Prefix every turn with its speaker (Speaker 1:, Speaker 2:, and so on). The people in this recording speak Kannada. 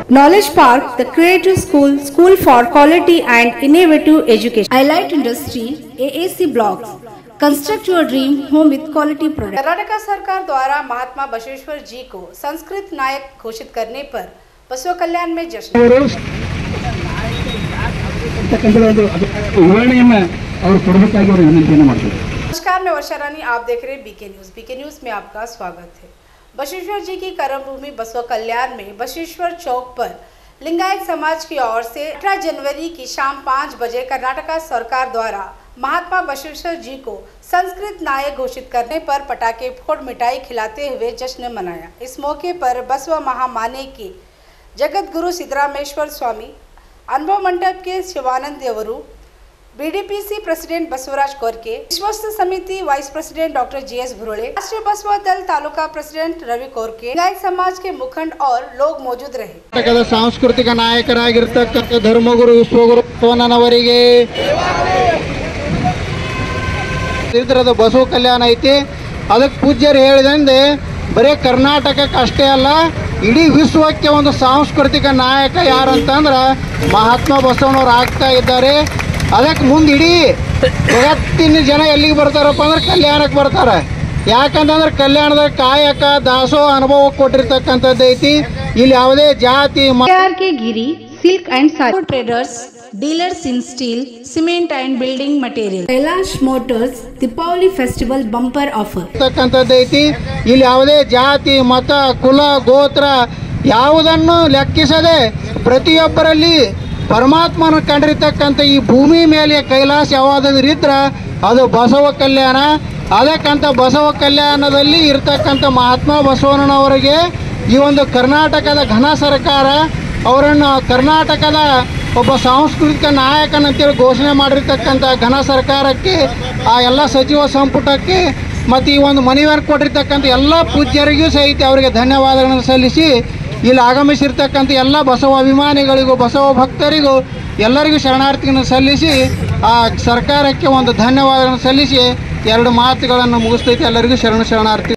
Speaker 1: Knowledge Park, the creative school, school for quality and innovative education. Highlight Industry, AAC Blocks. Construct your dream home with quality products.
Speaker 2: Karnataka सरकार द्वारा महात्मा बसवेश्वर जी को संस्कृत नायक घोषित करने पर बसव कल्याण में जश्न। नमस्कार, मैं वर्षा रानी, आप देख रहे हैं बीके न्यूज। बीके न्यूज में आपका स्वागत है। बसवेश्वर जी की कर्मभूमि बसव कल्याण में बसवेश्वर चौक पर लिंगायत समाज की ओर से 18 जनवरी की शाम 5 बजे कर्नाटक सरकार द्वारा महात्मा बसवेश्वर जी को संस्कृत नायक घोषित करने पर पटाखे फोड़ मिठाई खिलाते हुए जश्न मनाया। इस मौके पर बसव महामाने के जगत गुरु सिद्धरामेश्वर स्वामी, अनुभव मंडप के शिवानंद देवरू, बीडीपीसी प्रेसिडेंट बसवराज कोरके, विश्वस्त समिति वाइस प्रेसिडेंट डॉक्टर जीएस भुरोळे, राष्ट्रीय बसव दल तालुका प्रेसिडेंट रवि कोरके, लिंगायत समाज के मुखंड और लोग मौजूद रहे।
Speaker 3: सांस्कृतिक नायकरागिरतಕ್ಕಂತ ಧರ್ಮಗುರು ವಿಶ್ವಗುರು ಬಸವಣ್ಣನವರಿಗೆ ಇದರದ ಬಸವ ಕಲ್ಯಾಣ ಐತಿ। ಅದಕ್ಕೆ ಪೂಜ್ಯರು ಹೇಳಿದಂತೆ ಬರೇ ಕರ್ನಾಟಕಕ್ಕೆ ಅಷ್ಟೇ ಅಲ್ಲ, ಇಡೀ ವಿಶ್ವಕ್ಕೆ ಒಂದು ಸಾಂಸ್ಕೃತಿಕ ನಾಯಕ ಯಾರು ಅಂತಂದ್ರೆ ಮಹಾತ್ಮ ಬಸವಣ್ಣವರು ಆಗ್ತಾ ಇದ್ದಾರೆ। ಅದಕ್ಕೆ ಮುಂದೆ ಇಡೀ ಜಗತ್ತಿನ ಜನ ಎಲ್ಲಿಗೆ ಬರ್ತಾರಪ್ಪ ಅಂದ್ರೆ ಕಲ್ಯಾಣಕ್ಕೆ ಬರ್ತಾರೆ। ಯಾಕಂತಂದ್ರೆ ಕಲ್ಯಾಣದ ಕಾಯಕ ದಾಸೋಹ ಅನುಭವ ಕೊಟ್ಟಿರ್ತಕ್ಕಂಥದ್ದು ಐತಿ। ಇಲ್ಲಿ ಯಾವುದೇ ಜಾತಿ
Speaker 1: के Giri silk and sari traders, dealers in steel, cement and building material, Kailash motors Deepavali festival bumper offer
Speaker 3: ಇರ್ತಕ್ಕಂಥದ್ದು ಐತಿ। ಇಲ್ಲಿ ಯಾವುದೇ ಜಾತಿ ಮತ ಕುಲ ಗೋತ್ರ ಯಾವುದನ್ನು ಲೆಕ್ಕಿಸದೆ ಪ್ರತಿಯೊಬ್ಬರಲ್ಲಿ ಪರಮಾತ್ಮನ ಕಂಡಿರ್ತಕ್ಕಂಥ ಈ ಭೂಮಿ ಮೇಲೆ ಕೈಲಾಸ ಯಾವುದಾದ್ರೂ ಇದ್ರೆ ಅದು ಬಸವ ಕಲ್ಯಾಣ। ಅದಕ್ಕಂತ ಬಸವ ಕಲ್ಯಾಣದಲ್ಲಿ ಇರ್ತಕ್ಕಂಥ ಮಹಾತ್ಮ ಬಸವಣ್ಣನವರಿಗೆ ಈ ಒಂದು ಕರ್ನಾಟಕದ ಘನ ಸರ್ಕಾರ ಅವರನ್ನು ಕರ್ನಾಟಕದ ಒಬ್ಬ ಸಾಂಸ್ಕೃತಿಕ ನಾಯಕನಂತೇಳಿ ಘೋಷಣೆ ಮಾಡಿರ್ತಕ್ಕಂಥ ಘನ ಸರ್ಕಾರಕ್ಕೆ, ಆ ಎಲ್ಲ ಸಚಿವ ಸಂಪುಟಕ್ಕೆ ಮತ್ತು ಈ ಒಂದು ಮನವಿಯನ್ನು ಕೊಟ್ಟಿರ್ತಕ್ಕಂಥ ಎಲ್ಲ ಪೂಜ್ಯರಿಗೂ ಸಹಿತ ಅವರಿಗೆ ಧನ್ಯವಾದಗಳನ್ನು ಸಲ್ಲಿಸಿ, ಇಲ್ಲಿ ಆಗಮಿಸಿರ್ತಕ್ಕಂಥ ಎಲ್ಲ ಬಸವ ಅಭಿಮಾನಿಗಳಿಗೂ ಬಸವ ಭಕ್ತರಿಗೂ ಎಲ್ಲರಿಗೂ ಶರಣಾರ್ಥಿಗಳನ್ನು ಸಲ್ಲಿಸಿ ಆ ಸರ್ಕಾರಕ್ಕೆ ಒಂದು ಧನ್ಯವಾದಗಳನ್ನು ಸಲ್ಲಿಸಿ ಎರಡು ಮಾತುಗಳನ್ನು ಮುಗಿಸ್ತೈತಿ। ಎಲ್ಲರಿಗೂ ಶರಣಾರ್ಥಿ।